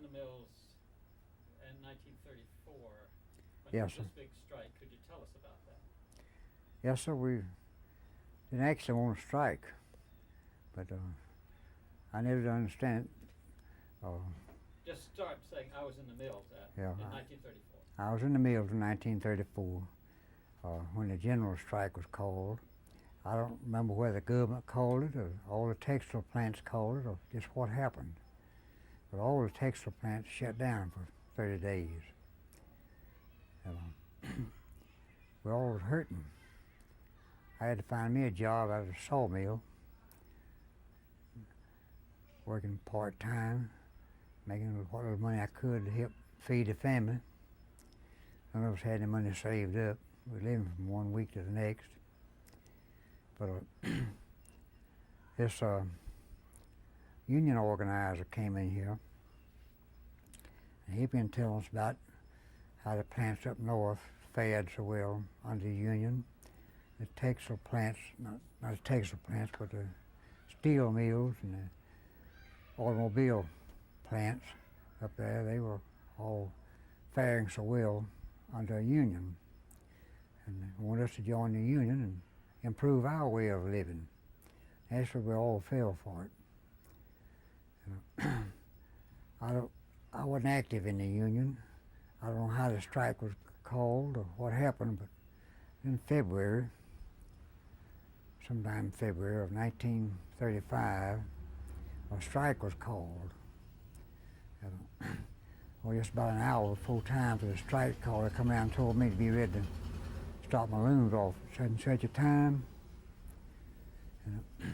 in the mills in 1934 when Yes, there was sir. this big strike. Could you tell us about that? Yes, sir. We didn't actually want to strike, but I never did understand it. Just start saying I was in the mills Yeah, in 1934. I was in the mills in 1934 when the general strike was called. I don't remember whether the government called it or all the textile plants called it or just what happened. But all the textile plants shut down for 30 days. And, we all was hurting. I had to find me a job at a sawmill, working part-time, making what little money I could to help feed the family. None of us had any money saved up. We were living from one week to the next. But this union organizer came in here, and he began telling us about how the plants up north fared so well under the union. The textile plants, not the textile plants, but the steel mills and the automobile plants up there, they were all faring so well under a union. And they wanted us to join the union and improve our way of living. That's where we all fell for it. You know, I wasn't active in the union. I don't know how the strike was called or what happened, but in February, sometime in February of 1935, a strike was called. Well, just about an hour before time for the strike call, they come out and told me to be ready to stop my looms off at such and such a time. And a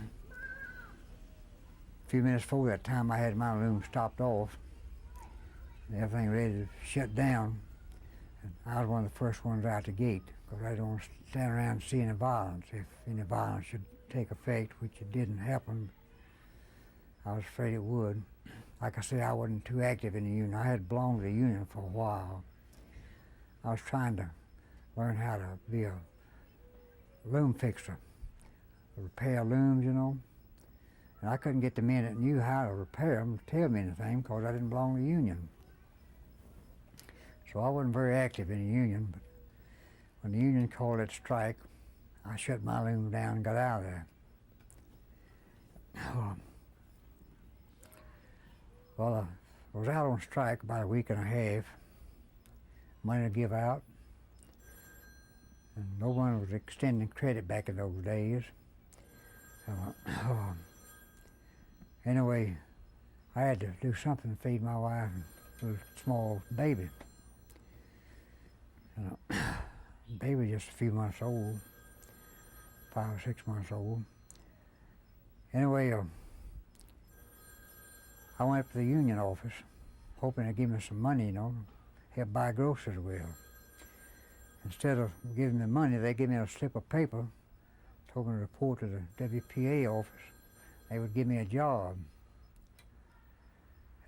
few minutes before that time, I had my loom stopped off and everything ready to shut down. And I was one of the first ones out the gate because I didn't want to stand around and see any violence. If any violence should take effect, which it didn't happen, I was afraid it would. Like I said, I wasn't too active in the union. I had belonged to the union for a while. I was trying to learn how to be a loom fixer, repair looms, you know. And I couldn't get the men that knew how to repair them to tell me anything because I didn't belong to the union. So I wasn't very active in the union, but when the union called it strike, I shut my loom down and got out of there. Well, I was out on strike about a week and a half, money to give out, and no one was extending credit back in those days. Anyway, I had to do something to feed my wife and a small baby. The baby just a few months old, 5 or 6 months old. Anyway, I went up to the union office, hoping to give me some money, you know, help buy groceries with. Instead of giving me money, they gave me a slip of paper, told me to report to the WPA office. They would give me a job.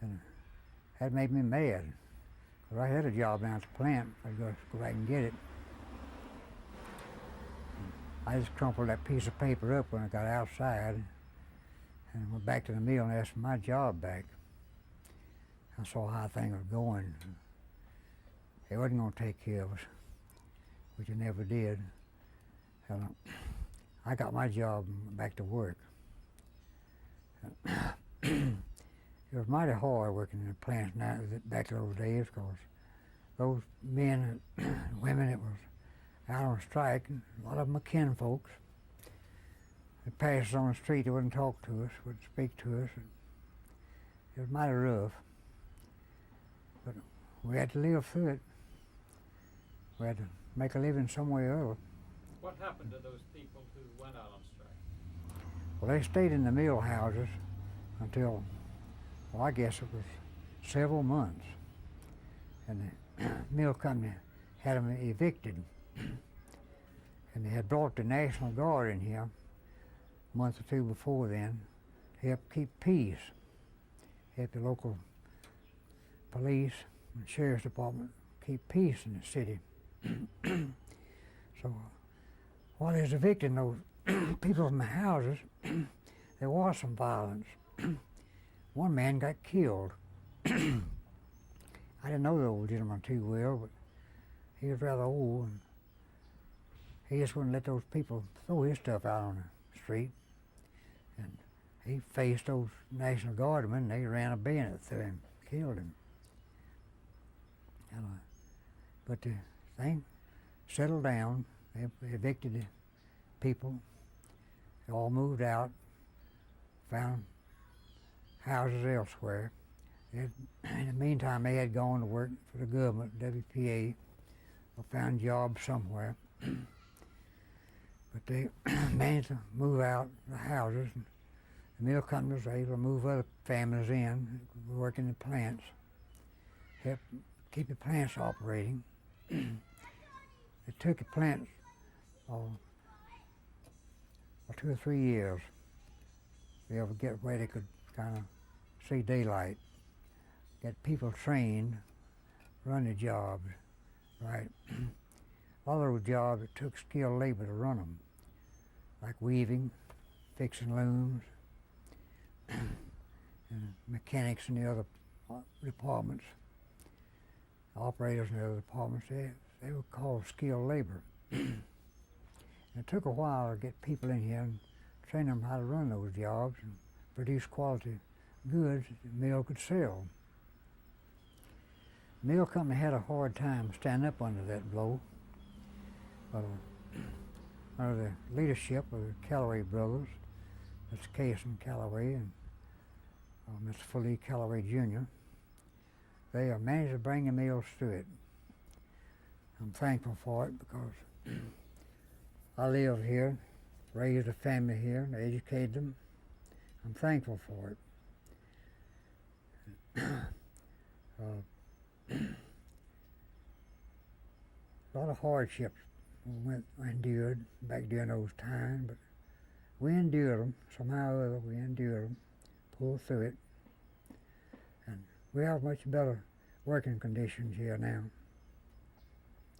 And that made me mad, because I had a job down at the plant. I'd go back and get it. I just crumpled that piece of paper up when I got outside and went back to the mill and asked for my job back. I saw how things were going. They wasn't going to take care of us, which they never did. And I got my job and went back to work. It was mighty hard working in the plants now, back in those days, because those men and women that was out on strike, a lot of them were kinfolks. They passed us on the street, they wouldn't talk to us, wouldn't speak to us. It was mighty rough. But we had to live through it. We had to make a living some way or other. What happened to those people who went out on strike? Well, they stayed in the mill houses until, well, I guess it was several months. And the mill company had them evicted. And they had brought the National Guard in here a month or two before then to help keep peace, help the local police and sheriff's department keep peace in the city. So while they was evicting those people from the houses, there was some violence. One man got killed. I didn't know the old gentleman too well, but he was rather old, and he just wouldn't let those people throw his stuff out on the street. And he faced those National Guardmen, and they ran a bayonet through him, killed him. And, but the thing settled down. They evicted the people. They all moved out, found houses elsewhere. In the meantime, they had gone to work for the government, WPA, or found jobs somewhere. But they managed to move out the houses, and the mill company was able to move other families in, work in the plants, help keep the plants operating. It took the plants 2 or 3 years to be able to get where they could kind of see daylight, get people trained, run the jobs, right? All those jobs, it took skilled labor to run them, like weaving, fixing looms, and mechanics in the other departments, operators in the other departments. They were called skilled labor. It took a while to get people in here and train them how to run those jobs and produce quality goods that the mill could sell. The mill company had a hard time standing up under that blow. But under the leadership of the Callaway brothers, Mr. Casey Callaway and Mr. Philly Callaway Jr., they managed to bring the mills through it. I'm thankful for it because I live here, raised a family here, and educated them. I'm thankful for it. A lot of hardships we endured back during those times, but we endured them. Somehow or other, we endured them, pulled through it, and we have much better working conditions here now.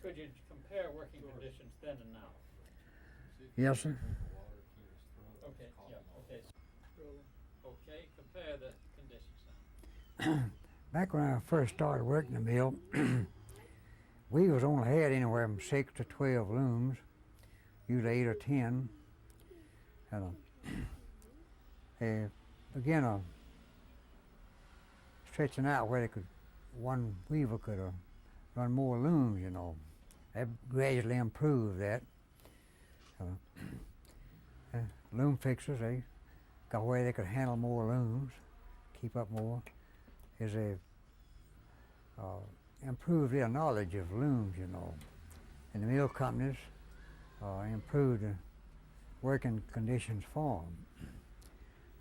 Could you compare working conditions then and now? Yes, sir. Okay, yeah, okay. Okay, compare the conditions now. Back when I first started working the mill, we was only had anywhere from 6 to 12 looms, usually 8 or 10. And began stretching out where they could, one weaver could run more looms, you know. They gradually improved that. Loom fixers, they got where they could handle more looms, keep up more, as they improved their knowledge of looms, you know. And the mill companies improved the working conditions for them.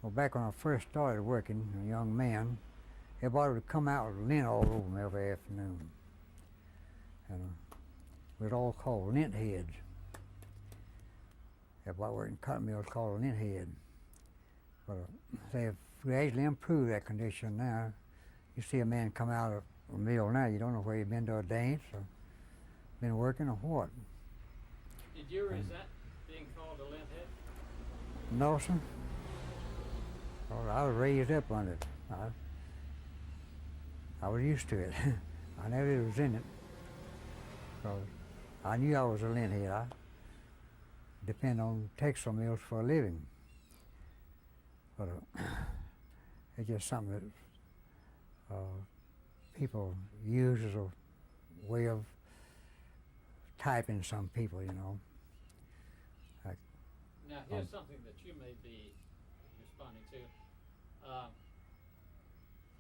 Well, back when I first started working, a young man, everybody would come out with lint all over me every afternoon. And we were all called lint heads. Everybody working in cotton mill was called a lint head. But they have gradually improved that condition now. You see a man come out of a mill now, you don't know where he's been to a dance or been working or what. Did you resent being called a lint head? No, sir. Well, I was raised up on it. I was used to it. I never was in it. Because I knew I was a lint head. I depend on textile mills for a living. But it's just something that people use as a way of typing some people, you know. Now, here's something that you may be responding to.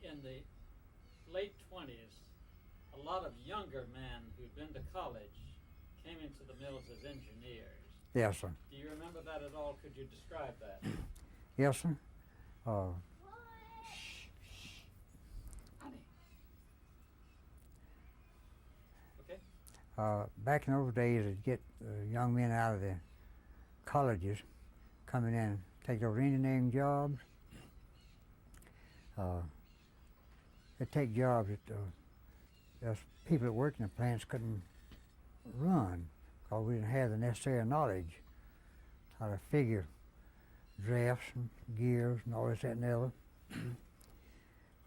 In the late 20s, a lot of younger men who'd been to college came into the mills as engineers. Yes, sir. Do you remember that at all? Could you describe that? Yes, sir. Honey. Okay. Back in those days, to get young men out of the colleges, coming in, take those engineering jobs. They take jobs that people that worked in the plants couldn't run because we didn't have the necessary knowledge how to figure drafts and gears and all this, that, and the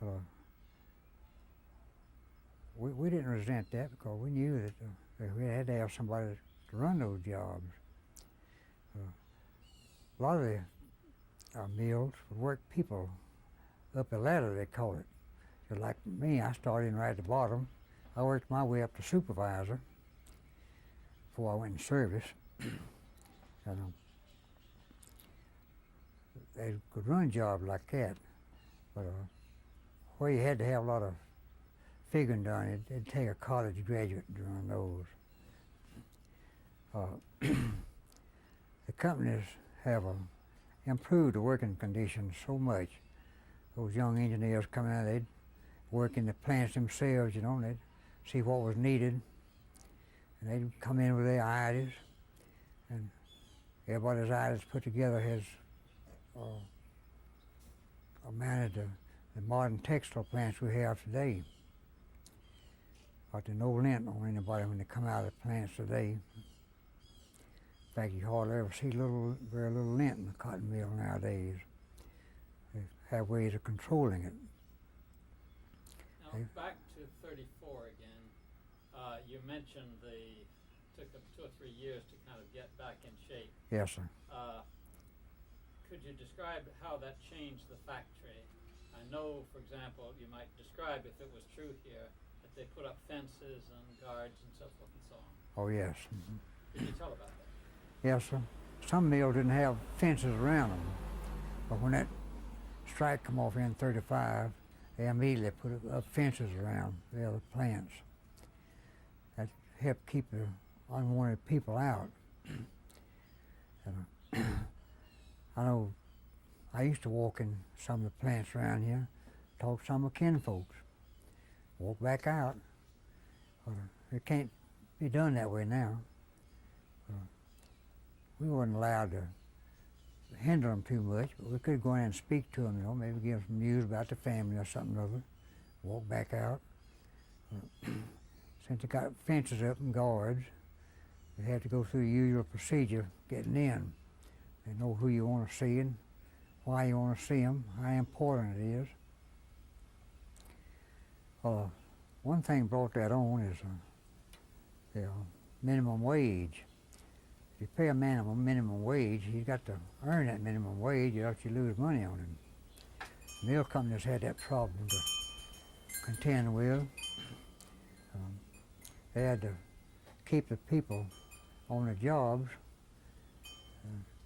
other. we didn't resent that because we knew that we had to have somebody to run those jobs. A lot of the mills would work people up a ladder, they call it. So like me, I started in right at the bottom. I worked my way up to supervisor before I went in service. And, they could run jobs like that, but where you had to have a lot of figuring done, it'd take a college graduate to run those. The companies have improved the working conditions so much. Those young engineers come out, they'd work in the plants themselves, you know, and they'd see what was needed, and they'd come in with their ideas, and everybody's ideas put together has amounted to the modern textile plants we have today. But there's no lint on anybody when they come out of the plants today. In fact, you hardly ever see very little lint in the cotton mill nowadays. They have ways of controlling it. Now, back to 34 again. You mentioned took 2 or 3 years to kind of get back in shape. Yes, sir. Could you describe how that changed the factory? I know, for example, you might describe, if it was true here, that they put up fences and guards and so forth and so on. Oh, yes. Mm-hmm. Could you tell about that? Yes, sir. Some mills didn't have fences around them, but when that strike come off in 35, they immediately put up fences around the other plants. That helped keep the unwanted people out. And, I know I used to walk in some of the plants around here, talk to some of kinfolks, walk back out. It can't be done that way now. We weren't allowed to hinder them too much, but we could go in and speak to them, you know, maybe give them some news about the family or something or other, walk back out. Since they got fences up and guards, they had to go through the usual procedure getting in. They know who you want to see and why you want to see them, how important it is. One thing brought that on is the minimum wage. If you pay a minimum wage, he's got to earn that minimum wage or else you lose money on him. Mill companies had that problem to contend with. They had to keep the people on the jobs,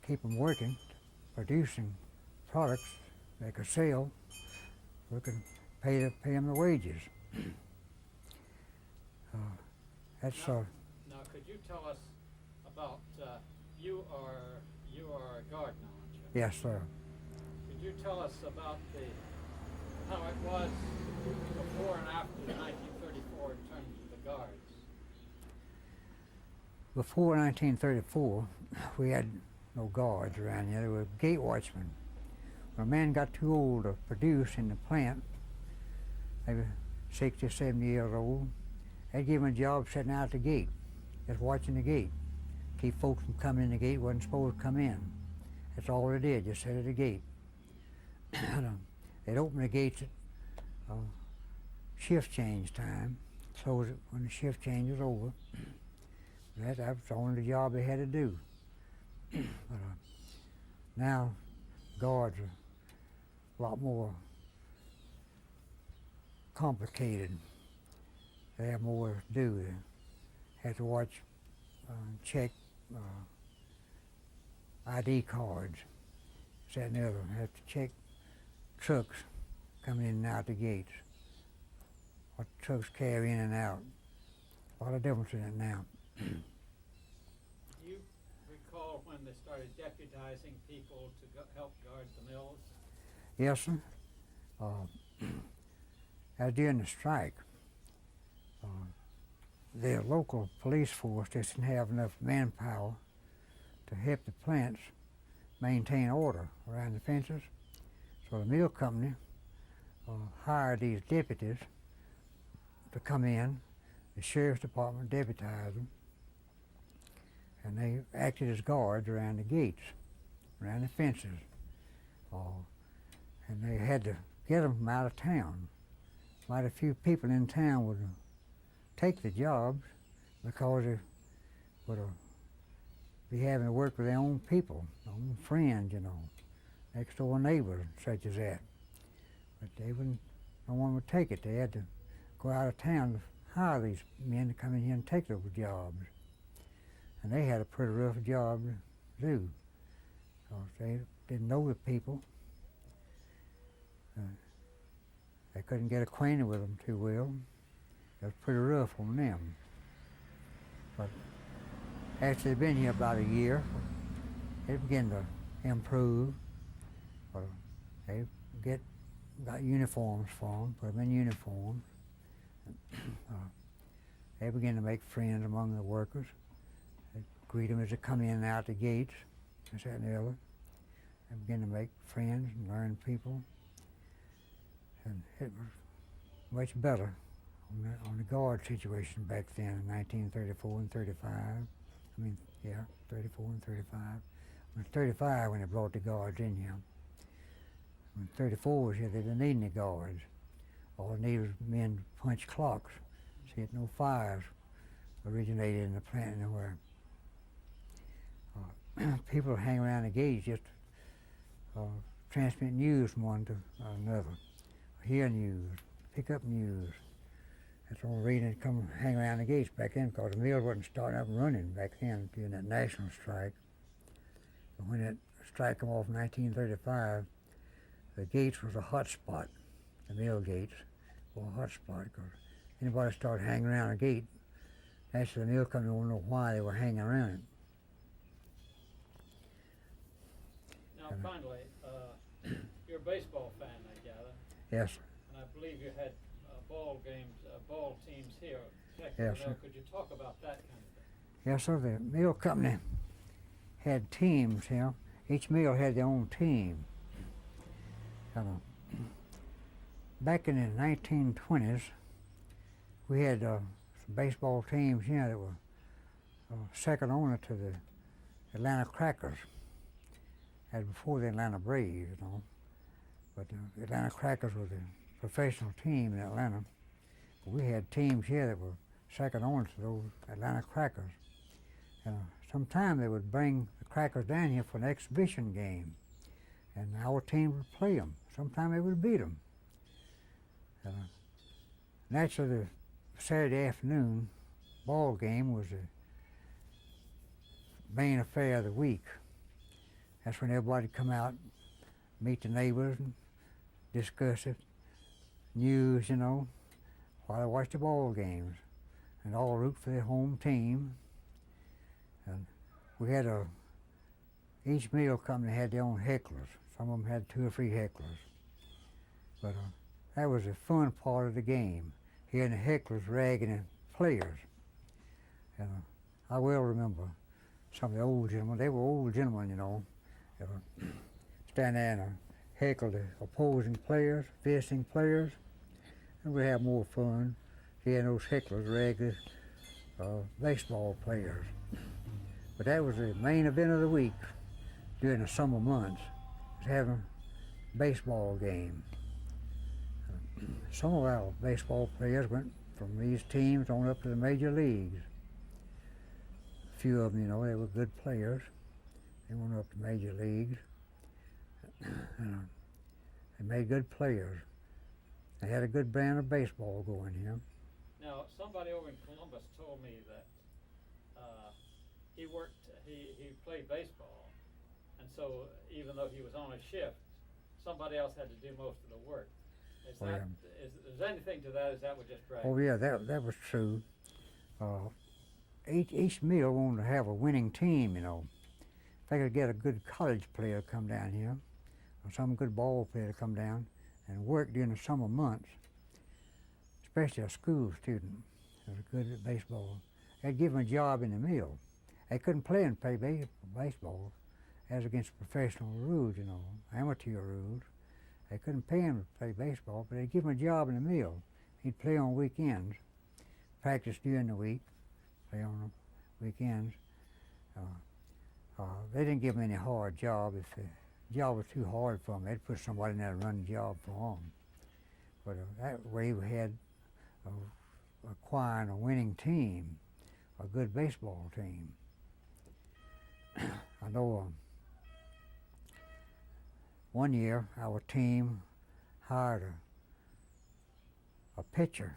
keep them working, producing products they could sell, so we could pay them the wages. Now, could you tell us about you are a gardener, aren't you? Yes, sir. Could you tell us about how it was before and after 1934 in terms of the guards? Before 1934, we had no guards around here. There were gate watchmen. When a man got too old to produce in the plant, maybe 60 or 70 years old, they'd give him a job sitting out the gate, just watching the gate. Keep folks from coming in the gate, wasn't supposed to come in. That's all they did, just sit at the gate. They'd open the gates at shift change time, close it when the shift change was over. That was the only job they had to do. But now guards are a lot more complicated. They have more to do. They have to watch, check ID cards, this, that, and the other. They have to check trucks coming in and out the gates, what trucks carry in and out. A lot of difference in it now. Do you recall when they started deputizing people to help guard the mills? Yes, sir. As during the strike, the local police force just didn't have enough manpower to help the plants maintain order around the fences. So the mill company hired these deputies to come in. The sheriff's department deputized them, and they acted as guards around the gates, around the fences. And they had to get them from out of town. Quite a few people in town would take the jobs because they would be having to work with their own people, their own friends, next door neighbors, such as that. But they wouldn't, no one would take it. They had to go out of town to hire these men to come in here and take those jobs. And they had a pretty rough job to do, because they didn't know the people. They couldn't get acquainted with them too well. It was pretty rough on them. But after they'd been here about a year, they began to improve. They got uniforms for them, put them in uniforms. They began to make friends among the workers. They greet them as they come in and out the gates, this, that, and the other. They began to make friends and learn people. And it was much better on the guard situation back then in 1934 and 35. 34 and 35. It was 35 when they brought the guards in here. When 34 was here, they didn't need any guards. All they needed was men to punch clocks. See, no fires originated in the plant anywhere. People hang around the gates just transmit news from one to another. Hear news, pick up news. That's the only reason they'd come hang around the gates back then, because the mill wasn't starting up and running back then during that national strike. But when that strike came off in 1935, the gates was a hot spot. The mill gates were a hot spot, because anybody started hanging around a gate, actually the mill company wouldn't know why they were hanging around it. Now, finally, you're a baseball fan, I gather. Yes, sir. And I believe you had ball games, ball teams here. Yes, sir. Could you talk about that kind of thing? Yes, sir. The mill company had teams here. Each mill had their own team. Back in the 1920s, we had some baseball teams here that were second only to the Atlanta Crackers, as before the Atlanta Braves, But the Atlanta Crackers were the professional team in Atlanta. But we had teams here that were second only to those Atlanta Crackers. Sometimes they would bring the Crackers down here for an exhibition game, and our team would play them. Sometimes they would beat them. Naturally, the Saturday afternoon ball game was the main affair of the week. That's when everybody would come out, meet the neighbors, and discuss it, news, while they watched the ball games, and all root for their home team. And we had each mill company had their own hecklers. Some of them had 2 or 3 hecklers. But that was the fun part of the game, hearing the hecklers ragging the players. And I well remember some of the old gentlemen. They were old gentlemen, They were stand there and heckle the opposing players, visiting players, and we have more fun hearing those hecklers rag the baseball players. But that was the main event of the week during the summer months, was having a baseball game. Some of our baseball players went from these teams on up to the major leagues. A few of them, they were good players. They went up to major leagues. They made good players. They had a good brand of baseball going here. Now, somebody over in Columbus told me that he played baseball, and so even though he was on a shift, somebody else had to do most of the work. Is there anything to that? Is that what just bragging? Oh yeah, that was true. Each mill wanted to have a winning team, If they could get a good college player to come down here, or some good ball player to come down and work during the summer months, especially a school student that was good at baseball, they'd give them a job in the mill. They couldn't play and play baseball as against professional rules, amateur rules. They couldn't pay him to play baseball, but they'd give him a job in the mill. He'd play on weekends, practice during the week, play on the weekends. They didn't give him any hard job. If the job was too hard for him, they'd put somebody in there to run the job for him. But that way we had acquiring a winning team, a good baseball team. I know one year our team hired a pitcher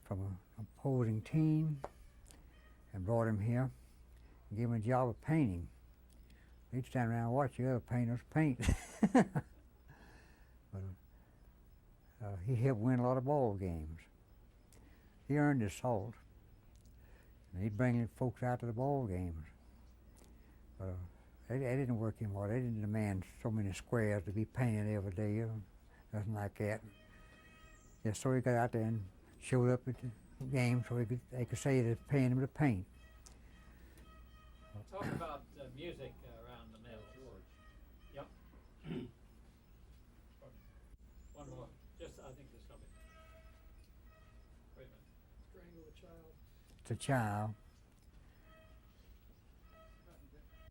from an opposing team and brought him here and gave him a job of painting. He'd stand around and watch the other painters paint. But he helped win a lot of ball games. He earned his salt. And he'd bring folks out to the ball games. But they didn't work him hard. They didn't demand so many squares to be painted every day or nothing like that. Just so he got out there and showed up at the game so they could say they're paying him to paint. Talk about music around the mills. Yep. One more. Just, I think this will be. Wait a minute. Strangle a child. It's a child.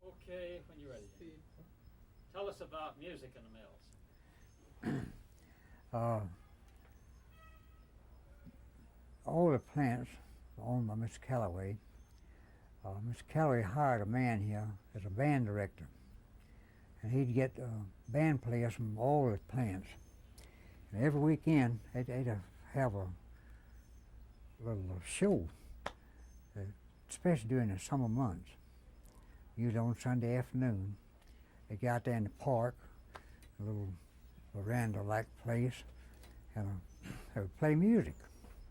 Okay, when you're ready. Speed. Tell us about music in the mills. All the plants are owned by Mr. Calloway. Mr. Calloway hired a man here as a band director, and he'd get band players from all the plants. And every weekend they'd have a little show, especially during the summer months. Usually on Sunday afternoon, they got out there in the park, a little veranda-like place, and they would play music.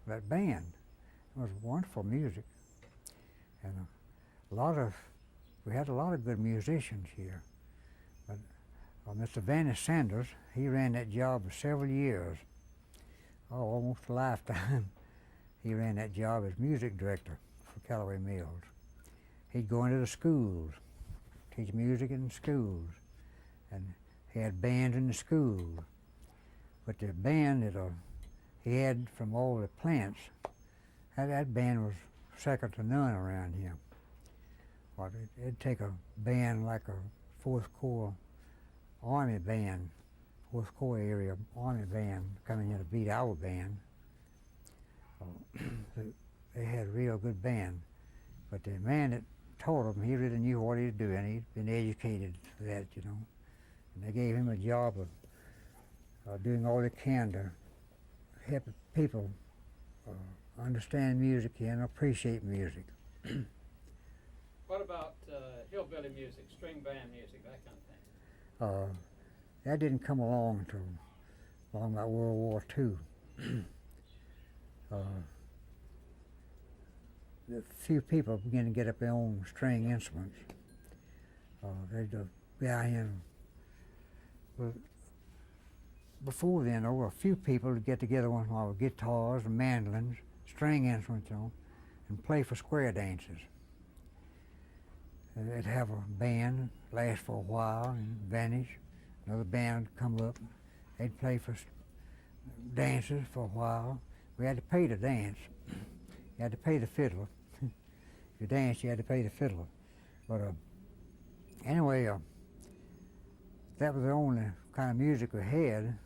That band, it was wonderful music, and we had a lot of good musicians here. But Mr. Vannis Sanders, he ran that job for several years, almost a lifetime. He ran that job as music director for Callaway Mills. He'd go into the schools, teach music in the schools, and he had bands in the schools. But the band that he had from all the plants, that band was second to none around here. But it'd take a band like a 4th Corps Army band, 4th Corps area Army band coming in to beat our band. They had a real good band. But the man that taught them, he really knew what he was doing. He'd been educated for that, you know. And they gave him a job of doing all they can to help people understand music and appreciate music. What about hillbilly music, string band music, that kind of thing? That didn't come along until along about World War II. A few people began to get up their own string instruments. They'd be out here. Well, before then, there were a few people would get together once in a while with guitars and mandolins, string instruments, you know, and play for square dances. They'd have a band last for a while and vanish. Another band would come up. They'd play for dances for a while. We had to pay to dance. You had to pay the fiddler. If you danced, you had to pay the fiddler. But anyway, that was the only kind of music we had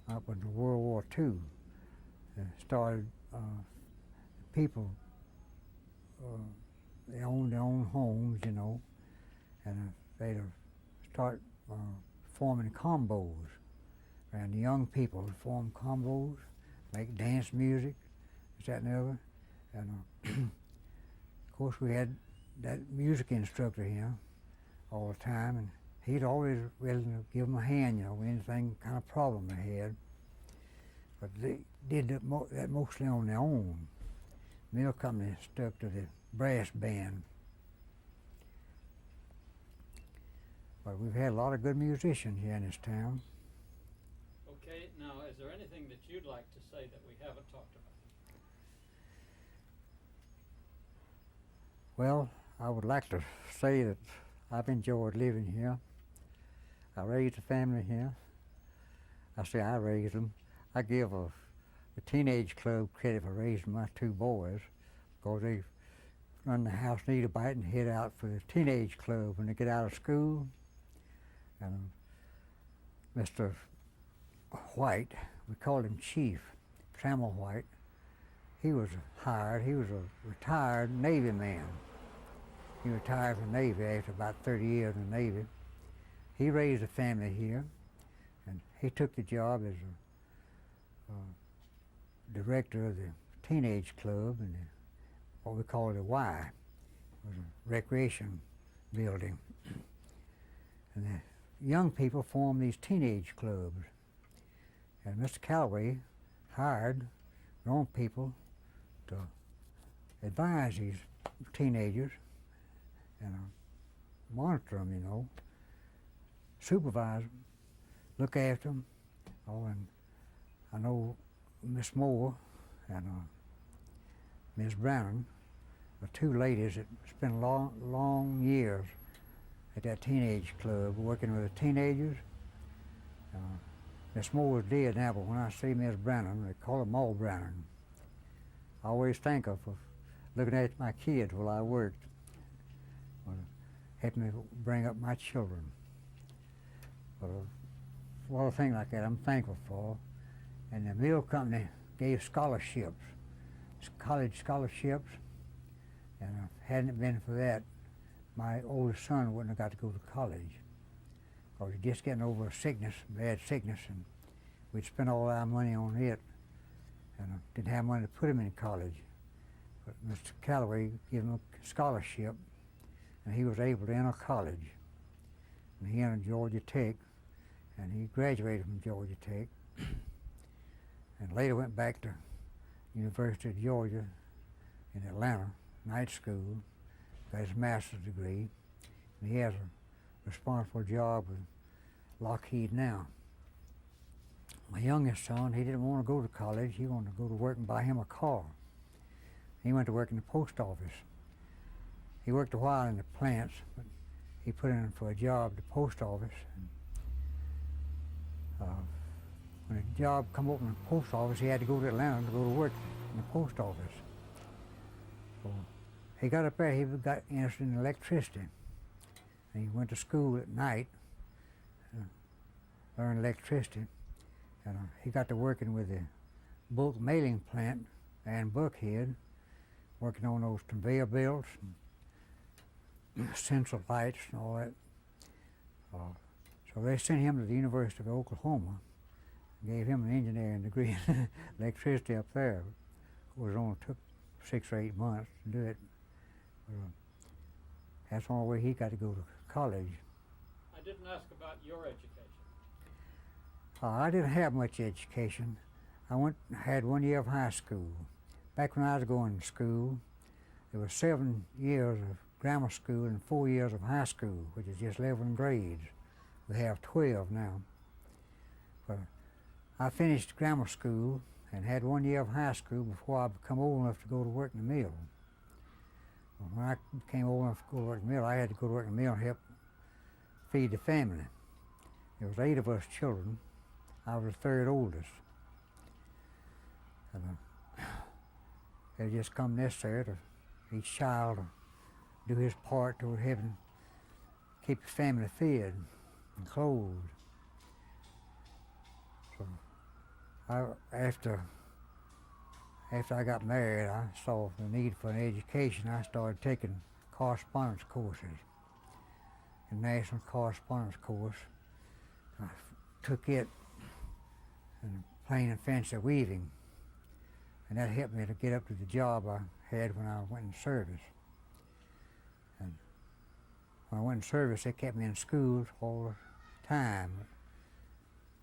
up until World War II. Started people, they owned their own homes, you know, and they'd start forming combos. And the young people would form combos, make dance music, this, that, and the other. And of course, we had that music instructor here all the time, and he'd always willing to give them a hand, you know, with anything kind of problem they had. But they did that mostly on their own. Mill company stuck to the brass band. But we've had a lot of good musicians here in this town. Okay, now is there anything that you'd like to say that we haven't talked about? Well, I would like to say that I've enjoyed living here. I raised a family here. I say I raised them. I give the teenage club credit for raising my 2 boys, because they run the house need a bite and head out for the teenage club when they get out of school. And Mr. White, we called him Chief, Trammell White, he was hired. He was a retired Navy man. He retired from the Navy after about 30 years in the Navy. He raised a family here, and he took the job as a director of the teenage club in what we call the Y. It was a recreation building. And the young people formed these teenage clubs. And Mr. Calloway hired grown people to advise these teenagers and monitor them, you know, supervise them, look after them. Oh, and I know Miss Moore and Miss Brown are two ladies that spent long years at that teenage club working with the teenagers. Miss Moore is dead now, but when I see Miss Brannon, they call her Ma Brannon. I always thank her for looking at my kids while I worked, helping me bring up my children. But a lot of things like that I'm thankful for. And the mill company gave scholarships, college scholarships, and if it hadn't been for that, my oldest son wouldn't have got to go to college. Because he was just getting over a sickness, bad sickness, and we'd spent all our money on it, and didn't have money to put him in college. But Mr. Calloway gave him a scholarship, and he was able to enter college. And he entered Georgia Tech, and he graduated from Georgia Tech, and later went back to University of Georgia in Atlanta, night school, got his master's degree, and he has a responsible job with Lockheed now. My youngest son, he didn't want to go to college. He wanted to go to work and buy him a car. He went to work in the post office. He worked a while in the plants, but he put in for a job at the post office. And, when a job come open in the post office, he had to go to Atlanta to go to work in the post office. So he got up there, he got interested in electricity. And he went to school at night, learned electricity. And he got to working with the bulk mailing plant and Buckhead, working on those conveyor belts and central lights and all that. So they sent him to the University of Oklahoma, gave him an engineering degree in electricity up there. Of course, it only took 6 or 8 months to do it. But, that's the only way he got to go to college. I didn't ask about your education. I didn't have much education. I had 1 year of high school. Back when I was going to school, there was 7 years of grammar school and 4 years of high school, which is just 11 grades. We have 12 now. But I finished grammar school and had 1 year of high school before I became old enough to go to work in the mill. When I became old enough to go to work in the mill, I had to go to work in the mill and help feed the family. There was 8 of us children. I was the third oldest. And it just come necessary to each child to do his part toward helping keep the family fed and clothed. So after I got married, I saw the need for an education. I started taking correspondence courses. A national correspondence course. I took it in plain and fancy weaving, and that helped me to get up to the job I had when I went in service. And when I went in service, they kept me in schools all the time,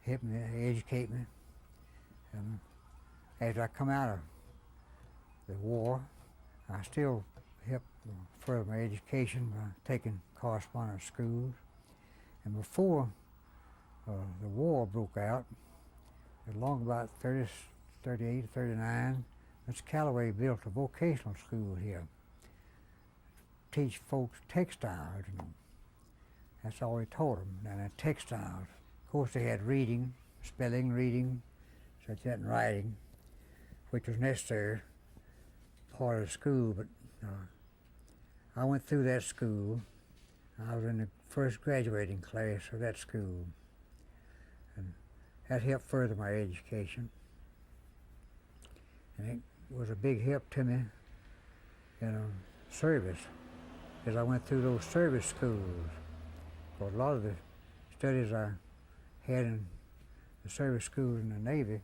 helped me educate me. And after I come out of the war, I still helped further my education by taking correspondence schools. And before the war broke out, along about 38, 39, Mr. Calloway built a vocational school here to teach folks textiles, you know. That's all he taught them, and textiles. Of course, they had reading, spelling, reading, such that, and writing, which was necessary part of the school, but I went through that school. I was in the first graduating class of that school, and that helped further my education. And was a big help to me in service, as I went through those service schools. For a lot of the studies I had in the service schools in the Navy,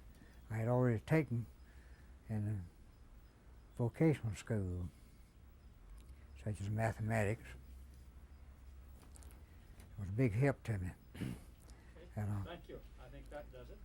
I had already taken in the vocational school, such as mathematics. It was a big help to me. Okay. And, Thank you. I think that does it.